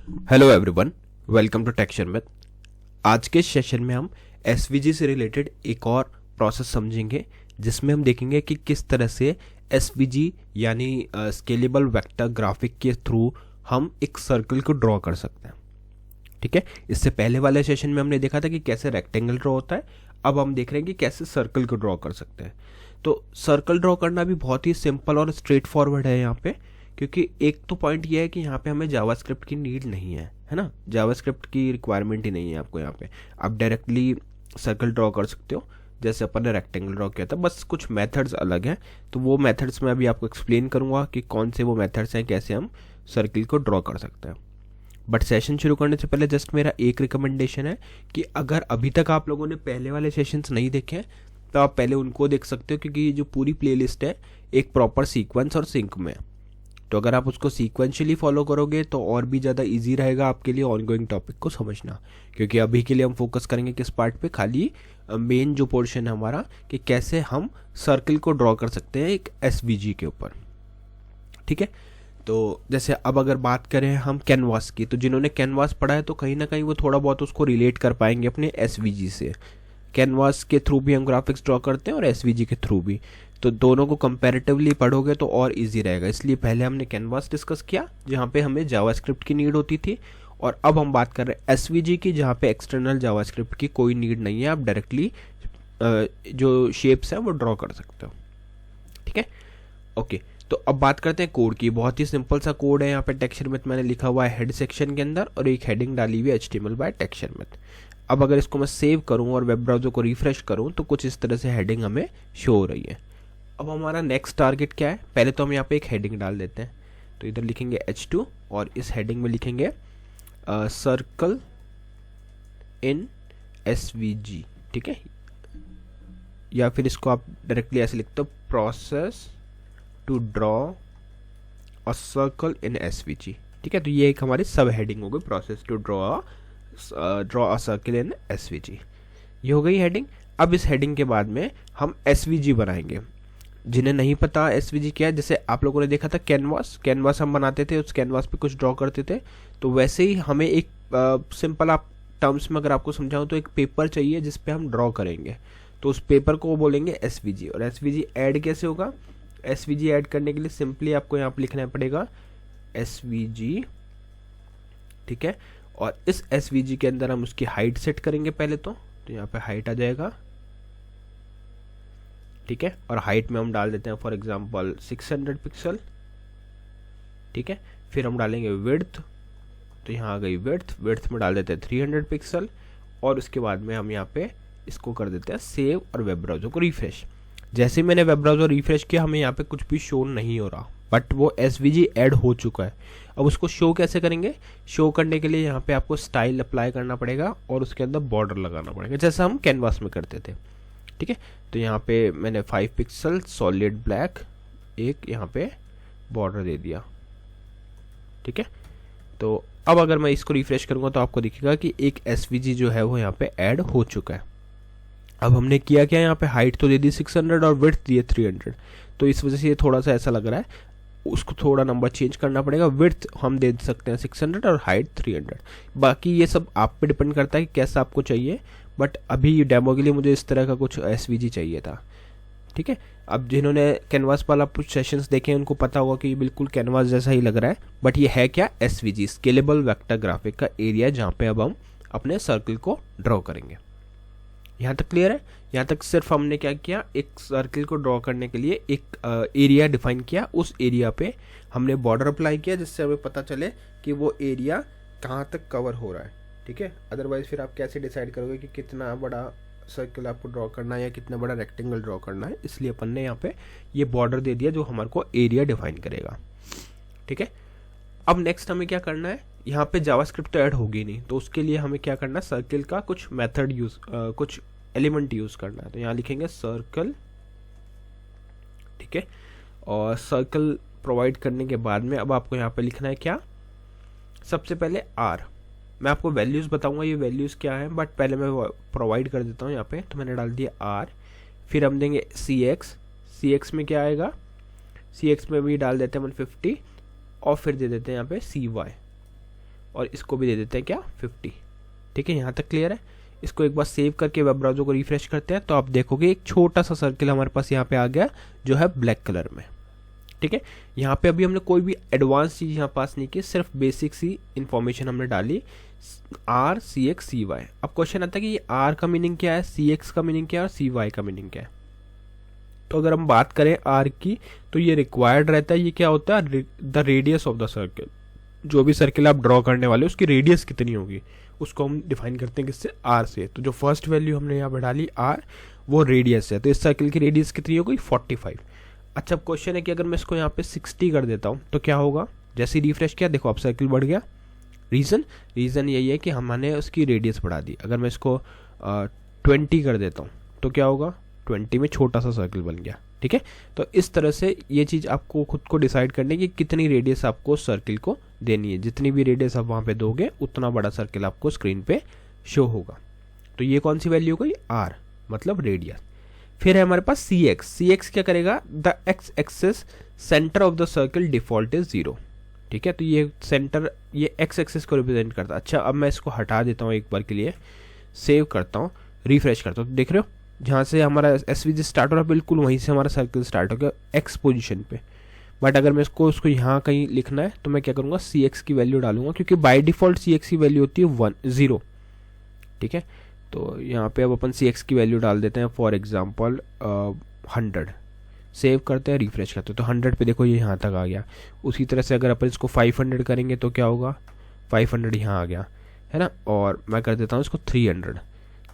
Hello everyone, welcome to texture with. आज के session में हम एसवीजी से रिलेटेड एक और प्रोसेस समझेंगे, जिसमें हम देखेंगे कि किस तरह से एसवीजी यानी स्केलेबल वेक्टर ग्राफिक के थ्रू हम एक सर्कल को ड्रॉ कर सकते हैं। ठीक है, इससे पहले वाले सेशन में हमने देखा था कि कैसे रेक्टेंगल ड्रॉ होता है। अब हम देख रहे हैं कि कैसे सर्कल को ड्रॉ कर सकते हैं। तो सर्कल ड्रॉ करना भी बहुत ही सिंपल और स्ट्रेट फॉरवर्ड है यहाँ पे, क्योंकि एक तो पॉइंट ये है कि यहाँ पे हमें जावास्क्रिप्ट की नीड नहीं है ना, जावास्क्रिप्ट की रिक्वायरमेंट ही नहीं है आपको। यहाँ पे आप डायरेक्टली सर्कल ड्रॉ कर सकते हो जैसे अपन ने रेक्टेंगल ड्रॉ किया था, बस कुछ मेथड्स अलग हैं। तो वो मेथड्स मैं अभी आपको एक्सप्लेन करूँगा कि कौन से वो मेथड्स हैं, कैसे हम सर्कल को ड्रॉ कर सकते हैं। बट सेशन शुरू करने से पहले जस्ट मेरा एक रिकमेंडेशन है कि अगर अभी तक आप लोगों ने पहले वाले सेशंस नहीं देखे हैं तो आप पहले उनको देख सकते हो, क्योंकि ये जो पूरी प्लेलिस्ट है एक प्रॉपर सीक्वेंस और सिंक में है। तो अगर आप उसको सीक्वेंशियली फॉलो करोगे तो और भी ज़्यादा इजी रहेगा आपके लिए ऑनगोइंग टॉपिक को समझना। क्योंकि अभी के लिए हम फोकस करेंगे किस पार्ट पे, खाली मेन जो पोर्शन है हमारा कि कैसे हम सर्कल को ड्रॉ कर सकते हैं एक एसवीजी के ऊपर। ठीक है, तो जैसे अब अगर बात करें हम कैनवास की, तो जिन्होंने कैनवास पढ़ा है तो कहीं ना कहीं वो थोड़ा बहुत उसको रिलेट कर पाएंगे अपने एसवीजी से। कैनवास के थ्रू भी हम ग्राफिक्स ड्रॉ करते हैं और एसवीजी के थ्रू भी, तो दोनों को कंपैरेटिवली पढ़ोगे तो और इजी रहेगा। इसलिए पहले हमने कैनवास डिस्कस किया जहाँ पे हमें जावास्क्रिप्ट की नीड होती थी, और अब हम बात कर रहे हैं एसवीजी की, जहाँ पे एक्सटर्नल जावास्क्रिप्ट की कोई नीड नहीं है। आप डायरेक्टली जो शेप्स हैं वो ड्रॉ कर सकते हो। ठीक है, ओके। तो अब बात करते हैं कोड की। बहुत ही सिंपल सा कोड है। यहाँ पे टेक्सचर में मैंने लिखा हुआ है हेड सेक्शन के अंदर और एक हेडिंग डाली हुई है HTML बाय टेक्सचर में। अब अगर इसको मैं सेव करूँ और वेब ब्राउजर को रिफ्रेश करूँ तो कुछ इस तरह से हेडिंग हमें शो हो रही है। अब हमारा नेक्स्ट टारगेट क्या है, पहले तो हम यहाँ पे एक हेडिंग डाल देते हैं। तो इधर लिखेंगे H2 और इस हेडिंग में लिखेंगे सर्कल इन SVG। ठीक है, या फिर इसको आप डायरेक्टली ऐसे लिखते हो, process to draw a circle in SVG। ठीक है, तो ये एक हमारी सब हेडिंग हो गई, process to draw a circle in SVG। ये हो गई हेडिंग। अब इस हेडिंग के बाद में हम SVG बनाएंगे। जिन्हें नहीं पता SVG क्या है, जैसे आप लोगों ने देखा था कैनवास हम बनाते थे, उस कैनवास पे कुछ ड्रॉ करते थे, तो वैसे ही हमें एक सिंपल आप टर्म्स में अगर आपको समझाऊं तो एक पेपर चाहिए जिस पे हम ड्रॉ करेंगे। तो उस पेपर को बोलेंगे SVG। और SVG ऐड कैसे होगा, SVG ऐड करने के लिए सिंपली आपको यहाँ पे लिखना पड़ेगा SVG। ठीक है, और इस SVG के अंदर हम उसकी हाइट सेट करेंगे पहले तो यहाँ पे हाइट आ जाएगा। ठीक है, और हाइट में हम डाल देते हैं फॉर एग्जांपल 600 पिक्सल। ठीक है, फिर हम डालेंगे विड्थ, तो यहाँ आ गई विड्थ में डाल देते हैं 300 पिक्सल। और उसके बाद में हम यहाँ पे इसको कर देते हैं सेव और वेब ब्राउजर को रिफ्रेश। जैसे ही मैंने वेब ब्राउजर रिफ्रेश किया हमें यहाँ पे कुछ भी शो नहीं हो रहा, बट वो SVG ऐड हो चुका है। अब उसको शो कैसे करेंगे, शो करने के लिए यहाँ पे आपको स्टाइल अप्लाई करना पड़ेगा और उसके अंदर बॉर्डर लगाना पड़ेगा जैसा हम कैनवास में करते थे। ठीक है, तो यहाँ पे मैंने 5 पिक्सल सॉलिड ब्लैक एक यहाँ पे बॉर्डर दे दिया। ठीक है, तो अब अगर मैं इसको रिफ्रेश करूँगा तो आपको दिखेगा कि एक SVG जो है वो यहाँ पे ऐड हो चुका है। अब हमने किया क्या, यहाँ पे हाइट तो दे दी 600 और विड्थ दिए 300, तो इस वजह से ये थोड़ा सा ऐसा लग रहा है। उसको थोड़ा नंबर चेंज करना पड़ेगा। विड्थ हम दे सकते हैं 600 और हाइट 300। बाकी ये सब आप पे डिपेंड करता है कि कैसा आपको चाहिए, बट अभी डेमो के लिए मुझे इस तरह का कुछ SVG चाहिए था। ठीक है, अब जिन्होंने कैनवास वाला कुछ सेशंस देखे हैं उनको पता होगा कि ये बिल्कुल कैनवास जैसा ही लग रहा है, बट ये है क्या, SVG स्केलेबल वेक्टर ग्राफिक का एरिया, जहाँ पे अब हम अपने सर्कल को ड्रॉ करेंगे। यहाँ तक क्लियर है। यहाँ तक सिर्फ हमने क्या किया, एक सर्कल को ड्रॉ करने के लिए एक एरिया डिफाइन किया। उस एरिया पे हमने बॉर्डर अप्लाई किया जिससे हमें पता चले कि वो एरिया कहाँ तक कवर हो रहा है। ठीक है, अदरवाइज फिर आप कैसे डिसाइड करोगे कि कितना बड़ा सर्कल आपको ड्रॉ करना है या कितना बड़ा रेक्टेंगल ड्रॉ करना है। इसलिए अपन ने यहाँ पे ये बॉर्डर दे दिया जो हमारे को एरिया डिफाइन करेगा। ठीक है, अब नेक्स्ट हमें क्या करना है, यहाँ पे जावास्क्रिप्ट तो ऐड होगी नहीं, तो उसके लिए हमें क्या करना है, सर्कल का कुछ मेथड यूज कुछ एलिमेंट यूज करना है। तो यहाँ लिखेंगे सर्कल। ठीक है, और सर्कल प्रोवाइड करने के बाद में अब आपको यहाँ पे लिखना है क्या, सबसे पहले R। मैं आपको वैल्यूज़ बताऊंगा ये वैल्यूज़ क्या है, बट पहले मैं प्रोवाइड कर देता हूँ यहाँ पे। तो मैंने डाल दिया R, फिर हम देंगे CX में क्या आएगा, CX में भी डाल देते हैं 150 और फिर दे देते हैं यहाँ पे CY। और इसको भी दे देते हैं क्या 50। ठीक है, यहाँ तक क्लियर है। इसको एक बार सेव करके वेब ब्राउज़र को रिफ्रेश करते हैं तो आप देखोगे एक छोटा सा सर्कल हमारे पास यहाँ पे आ गया जो है ब्लैक कलर में। ठीक है, यहाँ पे अभी हमने कोई भी एडवांस चीज़ यहाँ पास नहीं की, सिर्फ बेसिक सी इंफॉर्मेशन हमने डाली आर सी एक्स सी वाई। अब क्वेश्चन आता है कि ये आर का मीनिंग क्या है, सी एक्स का मीनिंग क्या है और सी वाई का मीनिंग क्या है। तो अगर हम बात करें आर की तो ये रिक्वायर्ड रहता है, ये क्या होता है the radius of the circle. जो भी सर्किल आप ड्रॉ करने वाले उसकी रेडियस कितनी होगी उसको हम डिफाइन करते हैं किससे, आर से। तो जो फर्स्ट वैल्यू हमने यहाँ पर डाली आर वो रेडियस है, तो इस सर्किल की रेडियस कितनी हो गई 45। अच्छा, अब क्वेश्चन है कि अगर मैं इसको यहाँ पे 60 कर देता हूँ तो क्या होगा। जैसे ही रिफ्रेश किया देखो अब सर्किल बढ़ गया। रीज़न यही है कि हमने उसकी रेडियस बढ़ा दी। अगर मैं इसको 20 कर देता हूँ तो क्या होगा, 20 में छोटा सा सर्किल बन गया। ठीक है, तो इस तरह से ये चीज़ आपको खुद को डिसाइड करनी है कि कितनी रेडियस आपको सर्किल को देनी है। जितनी भी रेडियस आप वहाँ पे दोगे उतना बड़ा सर्किल आपको स्क्रीन पे शो होगा। तो ये कौन सी वैल्यू हो गई, आर मतलब रेडियस। फिर है हमारे पास सी एक्स। सी एक्स क्या करेगा, the x axis centre of the circle default is 0। ठीक है, तो ये सेंटर ये एक्स एक्सिस को रिप्रेजेंट करता है। अच्छा, अब मैं इसको हटा देता हूँ एक बार के लिए, सेव करता हूँ, रिफ्रेश करता हूँ, तो देख रहे हो जहाँ से हमारा एसवीजी स्टार्ट हो रहा है बिल्कुल वहीं से हमारा सर्किल स्टार्ट हो गया एक्स पोजीशन पे। बट अगर मैं उसको यहाँ कहीं लिखना है तो मैं क्या करूँगा, सी एक्स की वैल्यू डालूंगा, क्योंकि बाय डिफॉल्ट सी एक्स की वैल्यू होती है 0। ठीक है, तो यहाँ पे अब अपन सी एक्स की वैल्यू डाल देते हैं, फॉर एग्जांपल 100। सेव करते हैं, रिफ्रेश करते हैं, तो 100 पे देखो ये यहाँ तक आ गया। उसी तरह से अगर अपन इसको 500 करेंगे तो क्या होगा, 500 यहाँ आ गया है ना। और मैं कर देता हूँ इसको 300,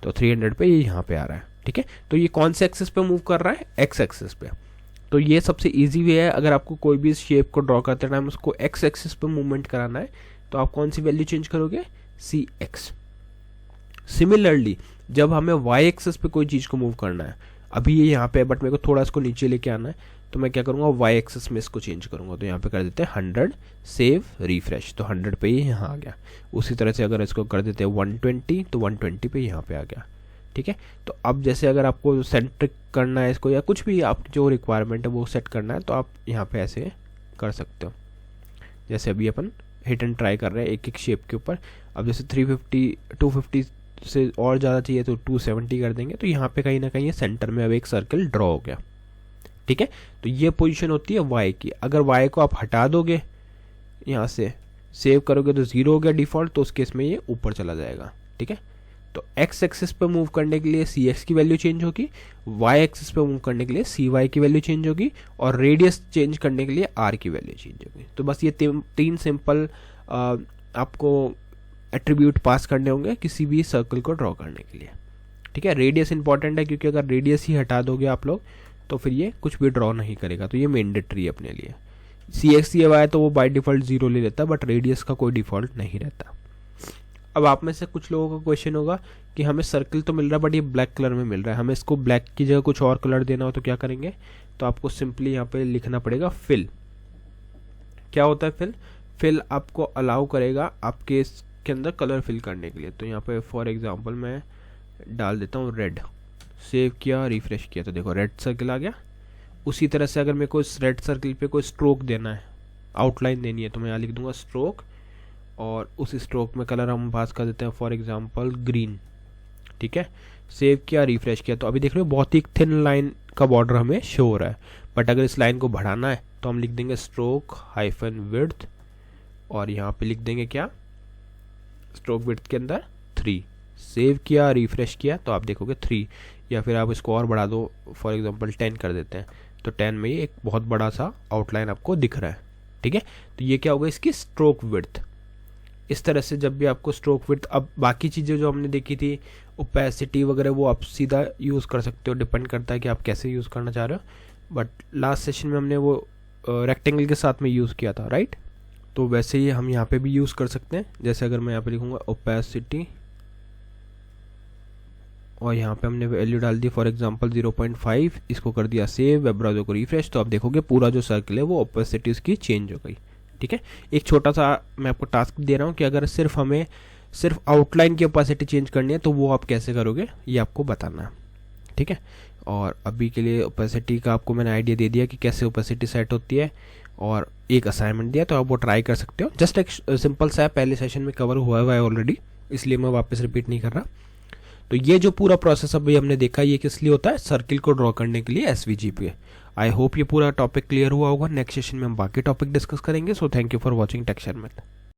तो 300 पे ये यहाँ पे आ रहा है। ठीक है, तो ये कौन से एक्सिस पे मूव कर रहा है, एक्स एक्सिस पे। तो ये सबसे इजी वे है, अगर आपको कोई भी शेप को ड्रॉ करते टाइम उसको एक्स एक्सिस पे मूवमेंट कराना है तो आप कौन सी वैल्यू चेंज करोगे, सी एक्स। सिमिलरली जब हमें वाई एक्सिस पे कोई चीज़ को मूव करना है, अभी ये यहाँ पे है बट मेरे को थोड़ा इसको नीचे लेके आना है, तो मैं क्या करूँगा, वाई एक्सिस में इसको चेंज करूँगा। तो यहाँ पे कर देते हैं 100, सेव रिफ्रेश, तो 100 पे ये यहाँ आ गया। उसी तरह से अगर इसको कर देते हैं 120 तो 120 पे यहाँ पे आ गया। ठीक है, तो अब जैसे अगर आपको सेंट्रिक करना है इसको या कुछ भी आप जो रिक्वायरमेंट है वो सेट करना है तो आप यहाँ पे ऐसे कर सकते हो। जैसे अभी अपन हिट एंड ट्राई कर रहे हैं एक एक शेप के ऊपर। अब जैसे 350 250 से और ज़्यादा चाहिए तो 270 कर देंगे, तो यहाँ पे कहीं ना कहीं सेंटर में अब एक सर्किल ड्रॉ हो गया। ठीक है, तो ये पोजीशन होती है वाई की। अगर वाई को आप हटा दोगे यहाँ से, सेव करोगे तो 0 हो गया डिफ़ॉल्ट, तो उस केस में ये ऊपर चला जाएगा। ठीक है, तो एक्स एक्सिस पे मूव करने के लिए सी एक्स की वैल्यू चेंज होगी, वाई एक्सिस पे मूव करने के लिए सी वाई की वैल्यू चेंज होगी, और रेडियस चेंज करने के लिए आर की वैल्यू चेंज होगी। तो बस ये तीन सिंपल आपको एट्रीब्यूट पास करने होंगे किसी भी सर्कल को ड्रॉ करने के लिए। ठीक है, रेडियस इंपॉर्टेंट है क्योंकि अगर रेडियस ही हटा दोगे आप लोग तो फिर ये कुछ भी ड्रॉ नहीं करेगा, तो ये मैंडेटरी है अपने लिए। सी एक्स सी वाई तो वो बाय डिफ़ॉल्ट 0 ले लेता है, बट रेडियस का कोई डिफ़ॉल्ट नहीं रहता। अब आप में से कुछ लोगों का क्वेश्चन होगा कि हमें सर्कल तो मिल रहा है बट ये ब्लैक कलर में मिल रहा है, हमें इसको ब्लैक की जगह कुछ और कलर देना हो तो क्या करेंगे, तो आपको सिंपली यहाँ पे लिखना पड़ेगा फिल। क्या होता है फिल, फिल आपको अलाउ करेगा आपके इसके अंदर कलर फिल करने के लिए। तो यहाँ पे फॉर एग्जांपल मैं डाल देता हूँ रेड, सेव किया, रिफ्रेश किया, तो देखो रेड सर्कल आ गया। उसी तरह से अगर मेरे को इस रेड सर्कल पे कोई स्ट्रोक देना है, आउटलाइन देनी है, तो मैं यहाँ लिख दूंगा स्ट्रोक, और उस स्ट्रोक में कलर हम पास कर देते हैं फॉर एग्जांपल ग्रीन। ठीक है, सेव किया, रिफ्रेश किया, तो अभी देख रहे हो बहुत ही थिन लाइन का बॉर्डर हमें शो हो रहा है। बट अगर इस लाइन को बढ़ाना है तो हम लिख देंगे स्ट्रोक हाइफन विड्थ, और यहाँ पे लिख देंगे क्या, स्ट्रोक विड्थ के अंदर 3। सेव किया, रिफ्रेश किया, तो आप देखोगे 3, या फिर आप इसको और बढ़ा दो, फॉर एग्जांपल 10 कर देते हैं, तो 10 में ये एक बहुत बड़ा सा आउटलाइन आपको दिख रहा है। ठीक है, तो ये क्या होगा, इसकी स्ट्रोक विड्थ। इस तरह से जब भी आपको स्ट्रोक विड्थ, अब बाकी चीज़ें जो हमने देखी थी ओपेसिटी वगैरह वो आप सीधा यूज़ कर सकते हो, डिपेंड करता है कि आप कैसे यूज़ करना चाह रहे हो। बट लास्ट सेशन में हमने वो रेक्टेंगल के साथ में यूज़ किया था, राइट। तो वैसे ही हम यहाँ पे भी यूज़ कर सकते हैं। जैसे अगर मैं यहाँ पे लिखूँगा ओपेसिटी, और यहाँ पे हमने वैल्यू डाल दी फॉर एग्जांपल 0.5, इसको कर दिया सेव, वेब ब्राउज़र को रिफ्रेश, तो आप देखोगे पूरा जो सर्कल है वो ओपेसिटी उसकी चेंज हो गई। ठीक है, एक छोटा सा मैं आपको टास्क दे रहा हूँ कि अगर हमें सिर्फ आउटलाइन की ओपेसिटी चेंज करनी है तो वो आप कैसे करोगे ये आपको बताना है। ठीक है, और अभी के लिए ओपेसिटी का आपको मैंने आइडिया दे दिया कि कैसे ओपेसिटी सेट होती है, और एक असाइनमेंट दिया, तो आप वो ट्राई कर सकते हो। जस्ट एक सिंपल सा है, पहले सेशन में कवर हुआ है ऑलरेडी, इसलिए मैं वापस रिपीट नहीं कर रहा। तो ये जो पूरा प्रोसेस अभी हमने देखा, ये किस लिए होता है, सर्किल को ड्रॉ करने के लिए एसवीजी पे। आई होप ये पूरा टॉपिक क्लियर हुआ होगा। नेक्स्ट सेशन में हम बाकी टॉपिक डिस्कस करेंगे। So thank you for watching texture method.